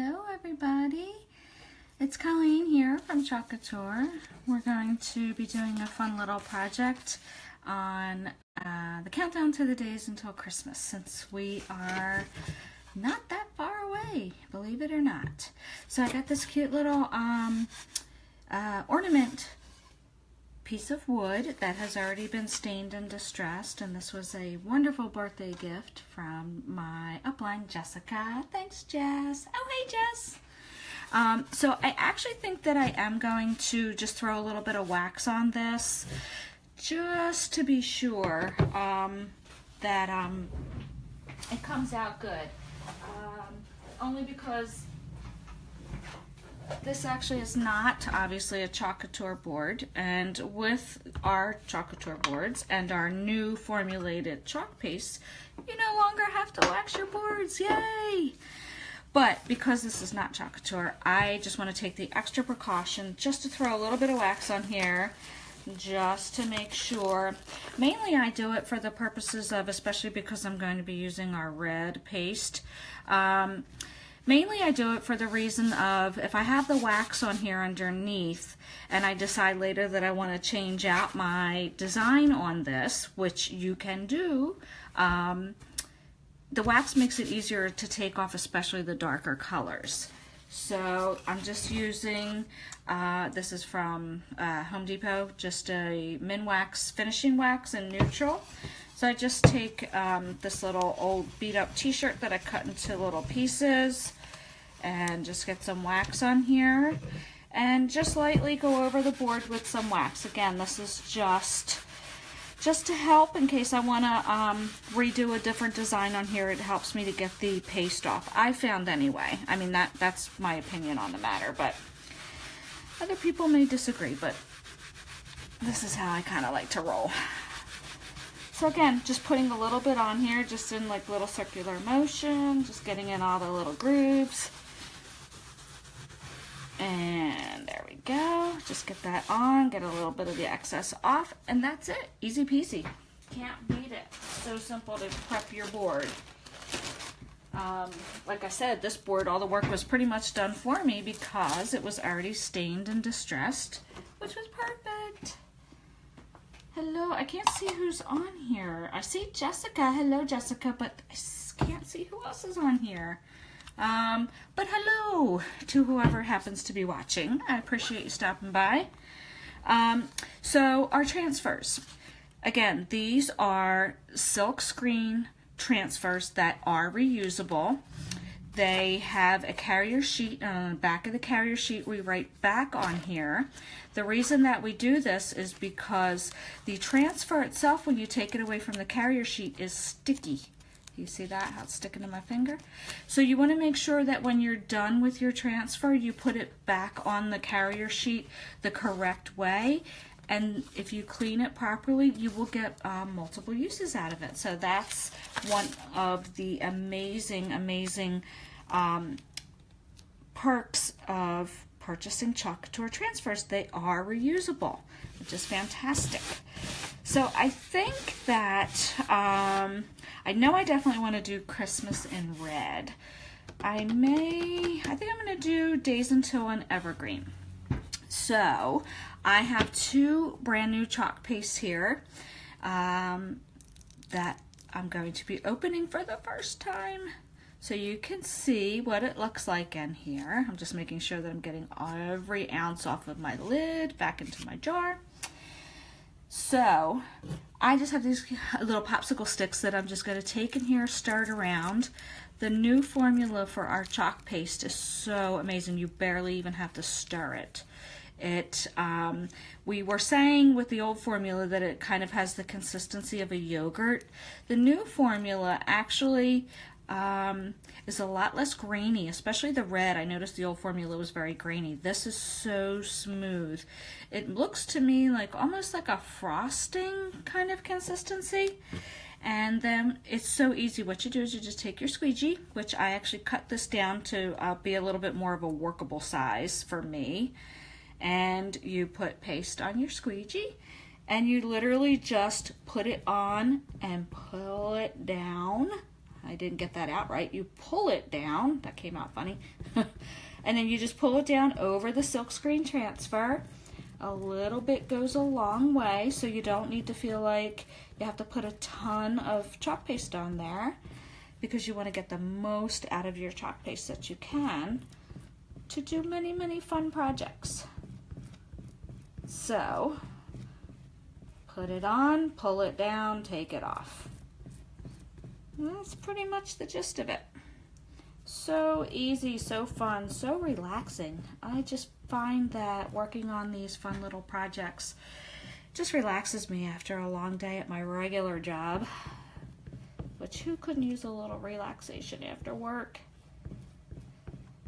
Hello everybody, it's Colleen here from Chalk Couture. We're going to be doing a fun little project on the countdown to the days until Christmas, since we are not that far away, believe it or not. So I got this cute little ornament piece of wood that has already been stained and distressed, and this was a wonderful birthday gift from my upline Jessica. Thanks, Jess. Oh, hey, Jess. So I actually think that I am going to just throw a little bit of wax on this just to be sure that it comes out good. Only because this actually is not obviously a Chalk Couture board, and with our Chalk Couture boards and our new formulated chalk paste, you no longer have to wax your boards. Yay! But because this is not Chalk Couture, I just want to take the extra precaution just to throw a little bit of wax on here just to make sure. Mainly I do it for the purposes of, especially because I'm going to be using our red paste, mainly I do it for the reason of if I have the wax on here underneath and I decide later that I want to change out my design on this, which you can do, the wax makes it easier to take off, especially the darker colors. So I'm just using, this is from Home Depot, just a Minwax finishing wax in neutral. So I just take this little old beat up t-shirt that I cut into little pieces and just get some wax on here and just lightly go over the board with some wax. Again, this is just to help in case I want to redo a different design on here. It helps me to get the paste off, I found anyway. I mean, that's my opinion on the matter, but other people may disagree, but this is how I kind of like to roll. So again, just putting a little bit on here, just in like little circular motion, just getting in all the little grooves. And there we go. Just get that on, get a little bit of the excess off, and that's it. Easy peasy. Can't beat it. So simple to prep your board. Like I said, this board, all the work was pretty much done for me because it was already stained and distressed, which was perfect. Hello, I can't see who's on here. I see Jessica. Hello, Jessica, but I can't see who else is on here. But hello to whoever happens to be watching. I appreciate you stopping by. So our transfers. Again, these are silk screen transfers that are reusable. They have a carrier sheet, and on the back of the carrier sheet we write back on here. The reason that we do this is because the transfer itself, when you take it away from the carrier sheet, is sticky. You see that, how it's sticking to my finger? So you want to make sure that when you're done with your transfer, you put it back on the carrier sheet the correct way. And if you clean it properly, you will get multiple uses out of it. So that's one of the amazing perks of purchasing Chalk Couture transfers. They are reusable, which is fantastic. So I think that, I know I definitely want to do Christmas in red. I think I'm going to do Days Until an Evergreen. So I have two brand new chalk pastes here that I'm going to be opening for the first time. So you can see what it looks like in here. I'm just making sure that I'm getting every ounce off of my lid back into my jar. So I just have these little popsicle sticks that I'm just going to take in here, stir it around. The new formula for our chalk paste is so amazing. You barely even have to stir it. We were saying with the old formula that it kind of has the consistency of a yogurt. The new formula actually is a lot less grainy, especially the red. I noticed the old formula was very grainy. This is so smooth. It looks to me like almost like a frosting kind of consistency. And then it's so easy. What you do is you just take your squeegee, which I actually cut this down to be a little bit more of a workable size for me. And you put paste on your squeegee, and you literally just put it on and pull it down I didn't get that out right. You pull it down. That came out funny. And then you just pull it down over the silkscreen transfer. A little bit goes a long way, so you don't need to feel like you have to put a ton of chalk paste on there, because you want to get the most out of your chalk paste that you can to do many, many fun projects. So, put it on, pull it down, take it off. And that's pretty much the gist of it. So easy, so fun, so relaxing. I just find that working on these fun little projects just relaxes me after a long day at my regular job. Which who couldn't use a little relaxation after work?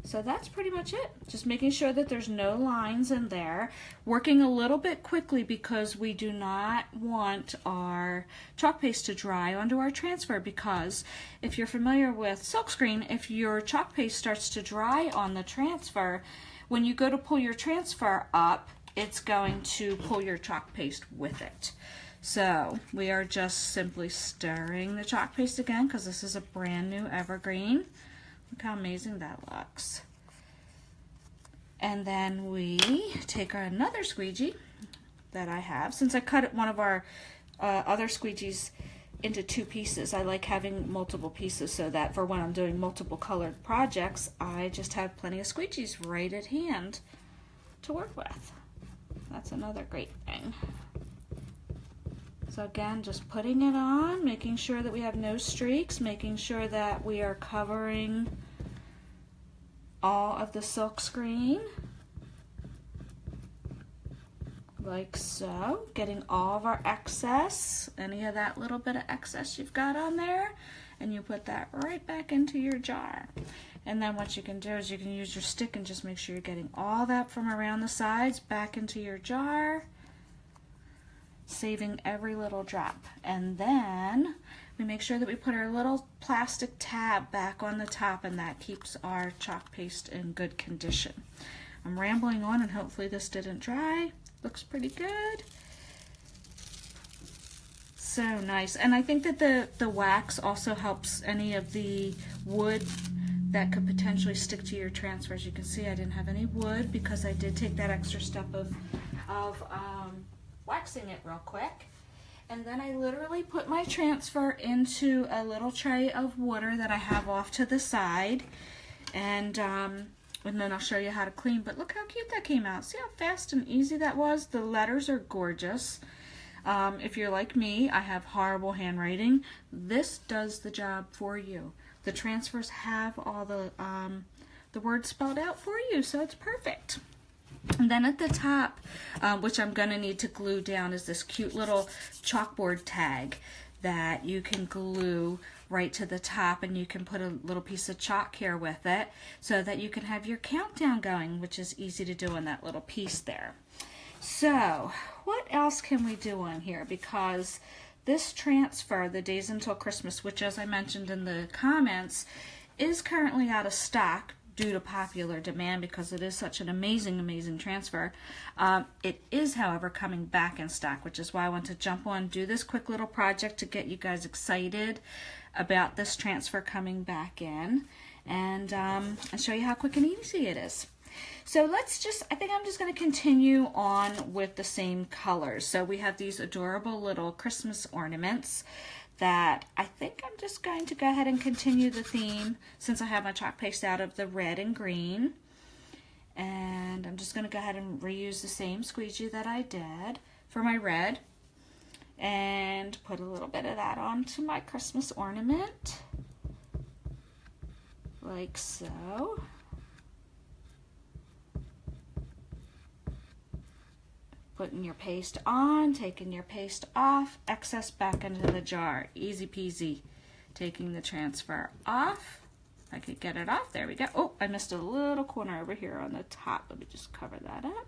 So that's pretty much it. Just making sure that there's no lines in there. Working a little bit quickly because we do not want our chalk paste to dry onto our transfer, because if you're familiar with silkscreen, if your chalk paste starts to dry on the transfer, when you go to pull your transfer up, it's going to pull your chalk paste with it. So we are just simply stirring the chalk paste again, because this is a brand new evergreen. Look how amazing that looks. And then we take another squeegee that I have. Since I cut one of our other squeegees into 2 pieces, I like having multiple pieces so that for when I'm doing multiple colored projects, I just have plenty of squeegees right at hand to work with. That's another great thing. So again, just putting it on, making sure that we have no streaks, making sure that we are covering all of the silk screen, like so. Getting all of our excess, any of that little bit of excess you've got on there, and you put that right back into your jar. And then what you can do is you can use your stick and just make sure you're getting all that from around the sides back into your jar, saving every little drop. And then we make sure that we put our little plastic tab back on the top, and that keeps our chalk paste in good condition. I'm rambling on, and hopefully this didn't dry. Looks pretty good. So nice. And I think that the wax also helps any of the wood that could potentially stick to your transfer. As you can see, I didn't have any wood because I did take that extra step of waxing it real quick. And then I literally put my transfer into a little tray of water that I have off to the side. And then I'll show you how to clean. But look how cute that came out. See how fast and easy that was? The letters are gorgeous. If you're like me, I have horrible handwriting. This does the job for you. The transfers have all the words spelled out for you, so it's perfect. And then at the top, which I'm going to need to glue down, is this cute little chalkboard tag that you can glue right to the top, and you can put a little piece of chalk here with it so that you can have your countdown going, which is easy to do in that little piece there. So what else can we do on here? Because this transfer, the Days Until Christmas, which as I mentioned in the comments, is currently out of stock due to popular demand because it is such an amazing, amazing transfer. It is, however, coming back in stock, which is why I want to jump on, do this quick little project to get you guys excited about this transfer coming back in, and show you how quick and easy it is. So I think I'm just going to continue on with the same colors. So we have these adorable little Christmas ornaments that I think I'm just going to go ahead and continue the theme since I have my chalk paste out of the red and green. And I'm just going to go ahead and reuse the same squeegee that I did for my red and put a little bit of that onto my Christmas ornament, like so. Putting your paste on, taking your paste off, excess back into the jar. Easy peasy. Taking the transfer off. I could get it off. There we go. Oh, I missed a little corner over here on the top. Let me just cover that up.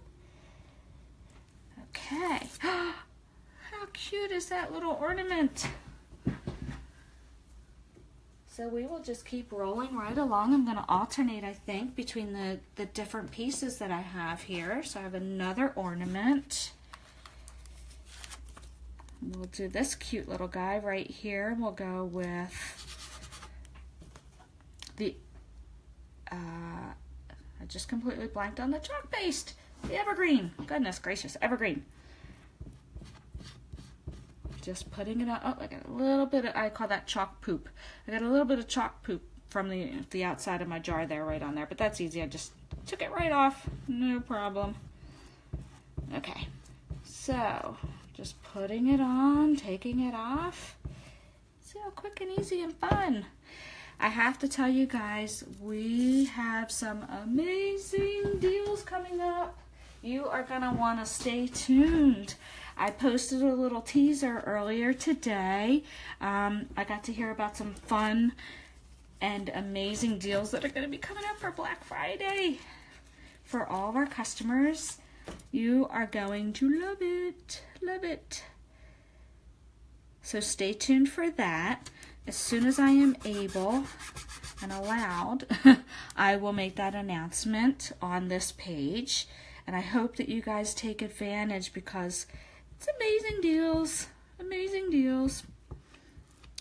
Okay. How cute is that little ornament? So we will just keep rolling right along. I'm going to alternate, I think, between the different pieces that I have here. So I have another ornament. We'll do this cute little guy right here. We'll go with I just completely blanked on the chalk paste. The evergreen. Goodness gracious, evergreen. Just putting it on. Oh, I got a little bit of, I call that chalk poop. I got a little bit of chalk poop from the outside of my jar there, right on there. But that's easy. I just took it right off. No problem. Okay. So, just putting it on, taking it off. See how quick and easy and fun. I have to tell you guys, we have some amazing deals coming up. You are going to want to stay tuned. I posted a little teaser earlier today. I got to hear about some fun and amazing deals that are going to be coming up for Black Friday. For all of our customers, you are going to love it. Love it. So stay tuned for that. As soon as I am able and allowed, I will make that announcement on this page. And I hope that you guys take advantage because it's amazing deals. Amazing deals.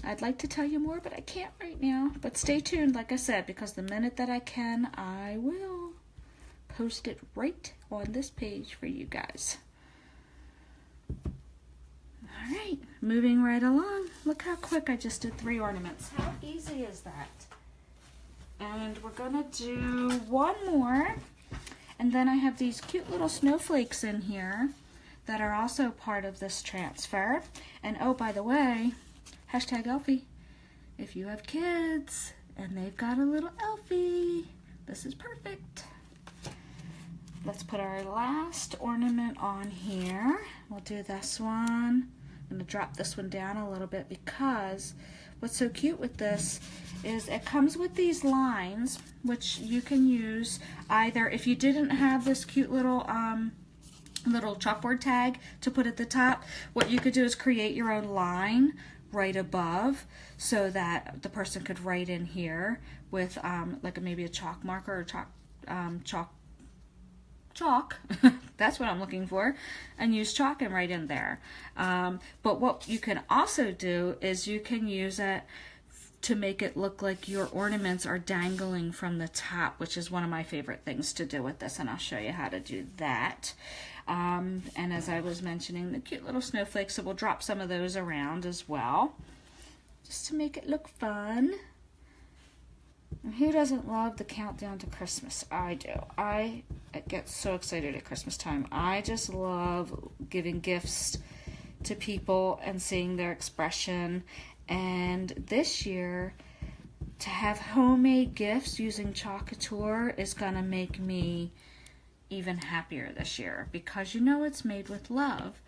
I'd like to tell you more, but I can't right now. But stay tuned, like I said, because the minute that I can, I will post it right on this page for you guys. All right, moving right along. Look how quick I just did 3 ornaments. How easy is that? And we're gonna do one more. And then I have these cute little snowflakes in here that are also part of this transfer. And oh, by the way, hashtag Elfie. If you have kids and they've got a little Elfie, this is perfect. Let's put our last ornament on here. We'll do this one. I'm going to drop this one down a little bit because what's so cute with this is it comes with these lines, which you can use either if you didn't have this cute little chalkboard tag to put at the top. What you could do is create your own line right above so that the person could write in here with like maybe a chalk marker or chalk. That's what I'm looking for, and use chalk and write in there. But what you can also do is you can use it to make it look like your ornaments are dangling from the top, which is one of my favorite things to do with this, and I'll show you how to do that. And as I was mentioning, the cute little snowflakes, so we'll drop some of those around as well, just to make it look fun. And who doesn't love the countdown to Christmas? I do. I get so excited at Christmas time. I just love giving gifts to people and seeing their expression. And this year, to have homemade gifts using Chalk Couture is going to make me even happier this year because you know it's made with love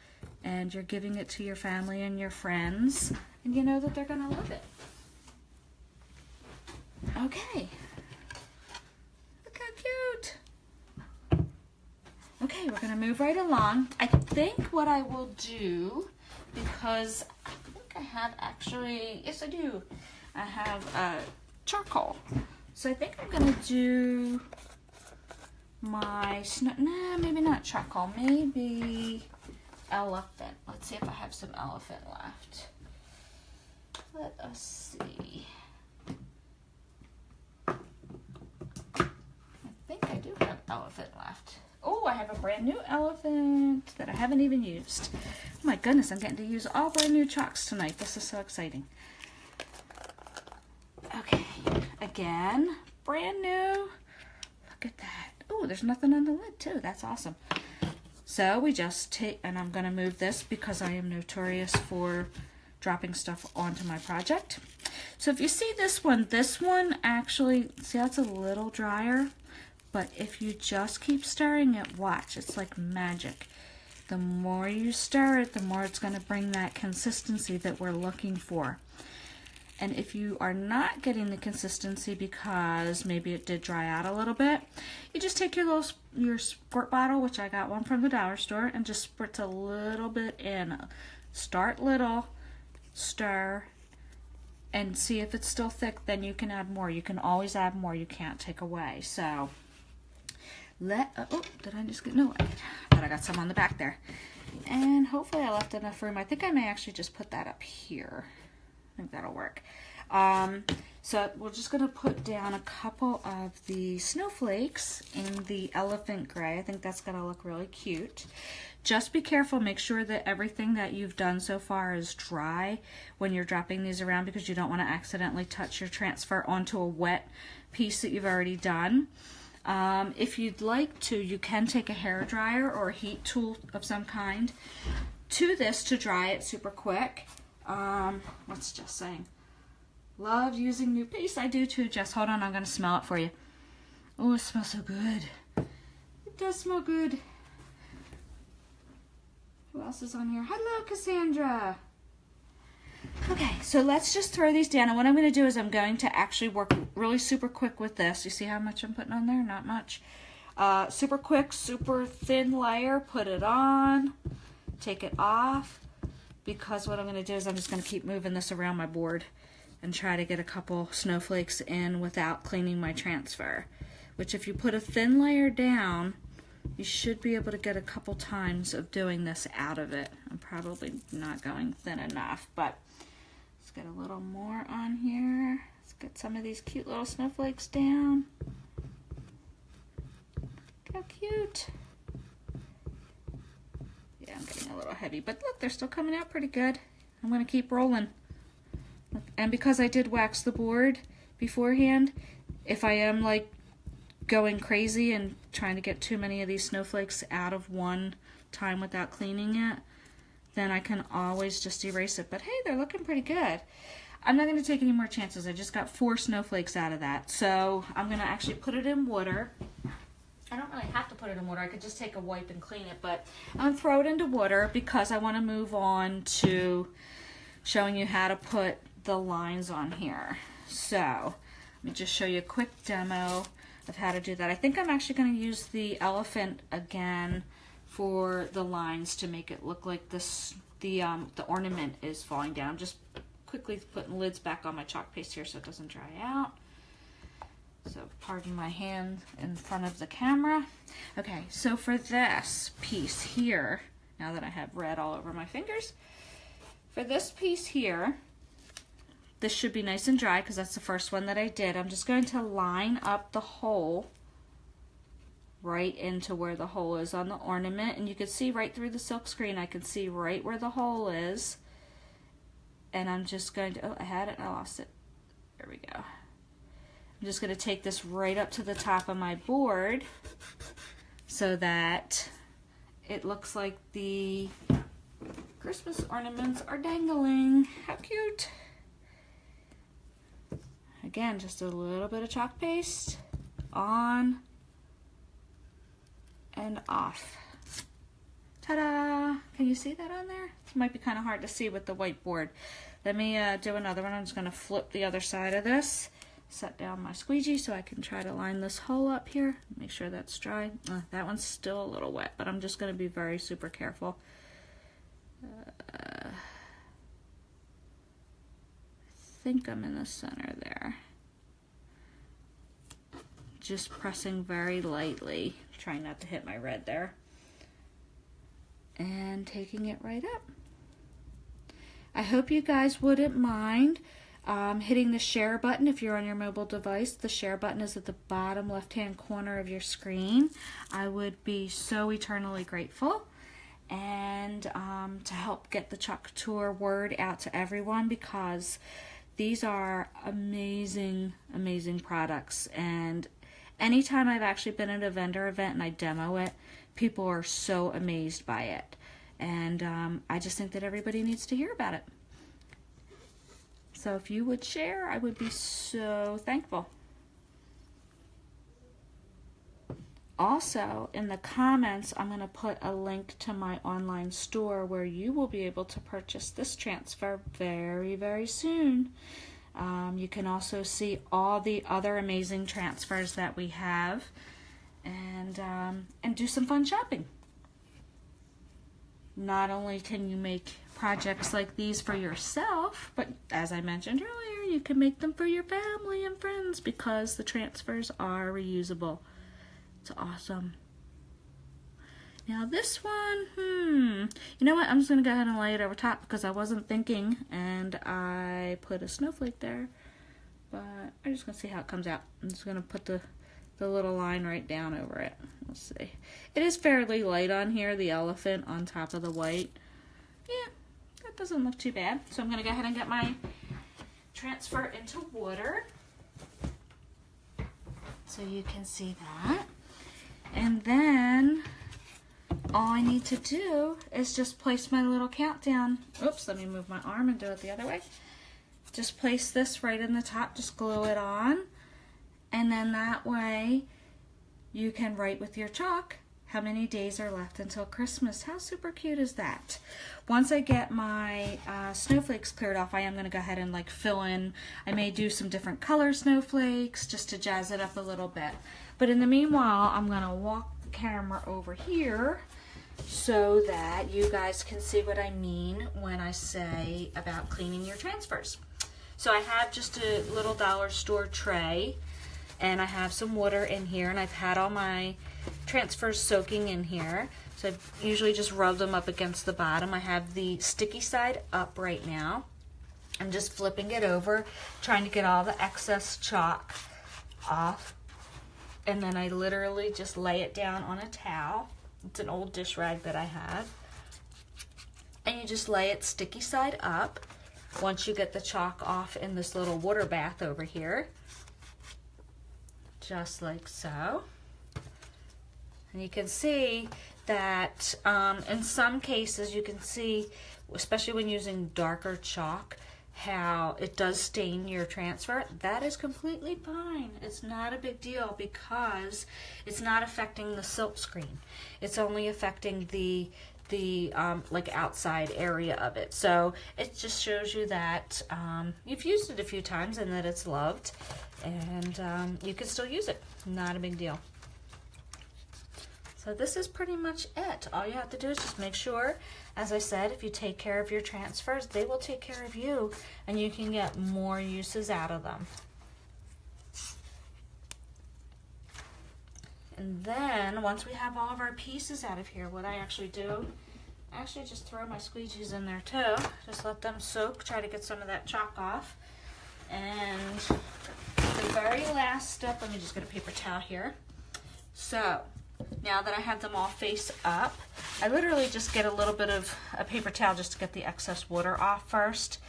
and you're giving it to your family and your friends and you know that they're going to love it. Okay. Look how cute. Okay, we're going to move right along. I think what I will do, because I think I have actually, yes I do, I have charcoal. So I think I'm going to do my, maybe not charcoal, maybe elephant. Let's see if I have some elephant left. Let us see. I think I do have elephant left. Oh, I have a brand new elephant that I haven't even used. Oh my goodness, I'm getting to use all brand new chalks tonight. This is so exciting. Okay, again, brand new. Look at that. Oh, there's nothing on the lid too. That's awesome. So we just take, and I'm going to move this because I am notorious for dropping stuff onto my project. So if you see this one actually, see that's a little drier, but if you just keep stirring it, watch, it's like magic. The more you stir it, the more it's going to bring that consistency that we're looking for. And if you are not getting the consistency because maybe it did dry out a little bit, you just take your squirt bottle, which I got one from the dollar store, and just spritz a little bit in. Start little, stir, and see if it's still thick, then you can add more. You can always add more. You can't take away. So, oh, did I just get, no, I thought I got some on the back there. And hopefully I left enough room. I think I may actually just put that up here. I think that'll work. So we're just going to put down a couple of the snowflakes in the elephant gray. I think that's going to look really cute. Just be careful, make sure that everything that you've done so far is dry when you're dropping these around, because you don't want to accidentally touch your transfer onto a wet piece that you've already done. If you'd like to, you can take a hair dryer or a heat tool of some kind to this to dry it super quick. What's Jess saying? Love using new paste. I do too, Jess. Hold on, I'm going to smell it for you. Oh, it smells so good. It does smell good. Who else is on here? Hello, Cassandra. Okay, so let's just throw these down. And what I'm going to do is I'm going to actually work really super quick with this. You see how much I'm putting on there? Not much. Super quick, super thin layer. Put it on. Take it off. Because what I'm going to do is I'm just going to keep moving this around my board and try to get a couple snowflakes in without cleaning my transfer. Which if you put a thin layer down, you should be able to get a couple times of doing this out of it. I'm probably not going thin enough, but let's get a little more on here. Let's get some of these cute little snowflakes down. Look how cute. Yeah, I'm getting a little heavy, but look, they're still coming out pretty good. I'm going to keep rolling. And because I did wax the board beforehand, if I am like going crazy and trying to get too many of these snowflakes out of one time without cleaning it, then I can always just erase it. But hey, they're looking pretty good. I'm not going to take any more chances. I just got 4 snowflakes out of that. So I'm going to actually put it in water. I don't really have to put it in water. I could just take a wipe and clean it, but I'm going to throw it into water because I want to move on to showing you how to put the lines on here. So let me just show you a quick demo of how to do that. I think I'm actually going to use the elephant again for the lines to make it look like this. The ornament is falling down. I'm just quickly putting lids back on my chalk paste here so it doesn't dry out. So pardon my hand in front of the camera. Okay, so for this piece here, now that I have red all over my fingers, for this piece here, this should be nice and dry because that's the first one that I did. I'm just going to line up the hole right into where the hole is on the ornament. And you can see right through the silk screen, I can see right where the hole is. And I'm just going to, oh, I had it, I lost it. There we go. I'm just going to take this right up to the top of my board so that it looks like the Christmas ornaments are dangling. How cute. Again, just a little bit of chalk paste on and off. Ta-da! Can you see that on there? It might be kind of hard to see with the whiteboard. Let me do another one. I'm just going to flip the other side of this. Set down my squeegee so I can try to line this hole up here. Make sure that's dry. That one's still a little wet, but I'm just going to be very super careful. I think I'm in the center there. Just pressing very lightly, trying not to hit my red there. And taking it right up. I hope you guys wouldn't mind hitting the share button if you're on your mobile device. The share button is at the bottom left-hand corner of your screen. I would be so eternally grateful. And to help get the Chalk Couture word out to everyone, because these are amazing, amazing products. And anytime I've actually been at a vendor event and I demo it, people are so amazed by it. And I just think that everybody needs to hear about it. So if you would share, I would be so thankful. Also, in the comments, I'm going to put a link to my online store where you will be able to purchase this transfer very, very soon. You can also see all the other amazing transfers that we have and do some fun shopping. Not only can you make projects like these for yourself, but as I mentioned earlier, you can make them for your family and friends because the transfers are reusable. It's awesome. Now this one, you know what? I'm just going to go ahead and lay it over top because I wasn't thinking and I put a snowflake there. but I'm just gonna see how it comes out. I'm just gonna put the little line right down over it. Let's see. It is fairly light on here, the elephant on top of the white. Yeah, that doesn't look too bad. So I'm gonna go ahead and get my transfer into water so you can see that. And then all I need to do is just place my little countdown. Oops, let me move my arm and do it the other way. Just place this right in the top, just glue it on. And then that way you can write with your chalk how many days are left until Christmas. How super cute is that? Once I get my snowflakes cleared off, I am going to go ahead and like fill in. I may do some different color snowflakes just to jazz it up a little bit. But in the meanwhile, I'm going to walk the camera over here so that you guys can see what I mean when I say about cleaning your transfers. So I have just a little dollar store tray, and I have some water in here, and I've had all my transfers soaking in here. So I usually just rub them up against the bottom. I have the sticky side up right now. I'm just flipping it over, trying to get all the excess chalk off. And then I literally just lay it down on a towel. It's an old dish rag that I have. And you just lay it sticky side up once you get the chalk off in this little water bath over here. Just like so. And you can see that in some cases you can see, especially when using darker chalk, how it does stain your transfer. That is completely fine. It's not a big deal because it's not affecting the silk screen. It's only affecting the like outside area of it. So it just shows you that you've used it a few times and that it's loved, and you can still use it. Not a big deal. So this is pretty much it. All you have to do is just make sure, as I said, if you take care of your transfers, they will take care of you, and you can get more uses out of them. And then once we have all of our pieces out of here, what I actually do, I actually just throw my squeegees in there too. Just let them soak, try to get some of that chalk off. And the very last step, let me just get a paper towel here. So now that I have them all face up, I literally just get a little bit of a paper towel just to get the excess water off first.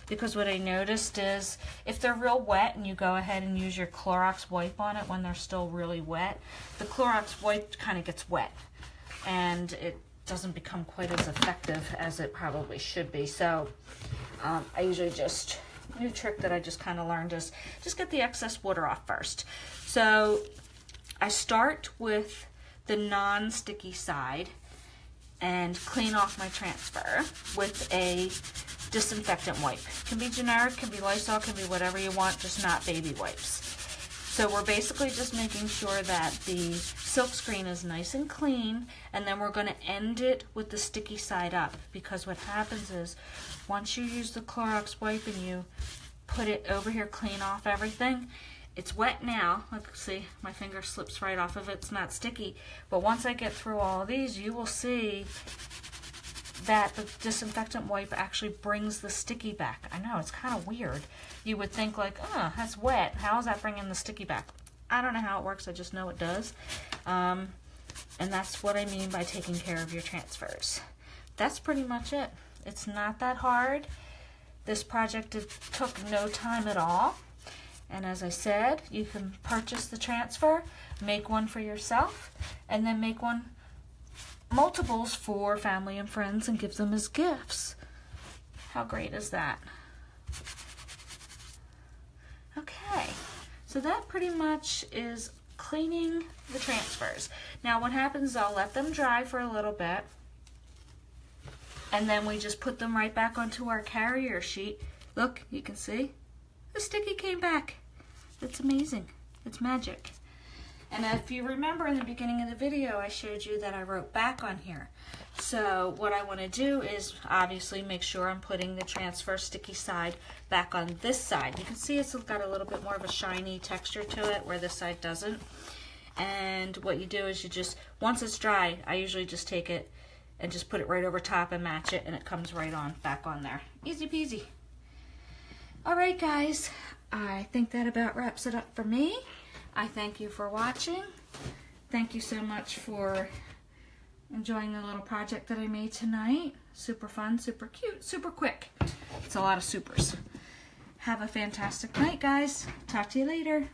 Because what I noticed is if they're real wet and you go ahead and use your Clorox wipe on it when they're still really wet, the Clorox wipe kind of gets wet and it doesn't become quite as effective as it probably should be. So I usually just, new trick that I just kind of learned is just get the excess water off first. So I start with the non-sticky side and clean off my transfer with a disinfectant wipe. Can be generic, can be Lysol, can be whatever you want, just not baby wipes. So we're basically just making sure that the silk screen is nice and clean, and then we're going to end it with the sticky side up, because what happens is once you use the Clorox wipe and you put it over here, clean off everything, it's wet now. Let's see, my finger slips right off of it. It's not sticky. But once I get through all of these, you will see that the disinfectant wipe actually brings the sticky back. I know, it's kind of weird. You would think like, oh, that's wet. How is that bringing the sticky back? I don't know how it works. I just know it does. And that's what I mean by taking care of your transfers. That's pretty much it. It's not that hard. This project took no time at all. And as I said, you can purchase the transfer, make one for yourself, and then make one multiples for family and friends and give them as gifts. How great is that? Okay, so that pretty much is cleaning the transfers. Now what happens is I'll let them dry for a little bit, and then we just put them right back onto our carrier sheet. Look, you can see the sticky came back. It's amazing. It's magic. And if you remember in the beginning of the video, I showed you that I wrote back on here. So what I want to do is obviously make sure I'm putting the transfer sticky side back on this side. You can see it's got a little bit more of a shiny texture to it where this side doesn't. And what you do is you just, once it's dry, I usually just take it and just put it right over top and match it, and it comes right on back on there. Easy peasy. All right, guys. I think that about wraps it up for me. I thank you for watching. Thank you so much for enjoying the little project that I made tonight. Super fun, super cute, super quick. It's a lot of supers. Have a fantastic night, guys. Talk to you later.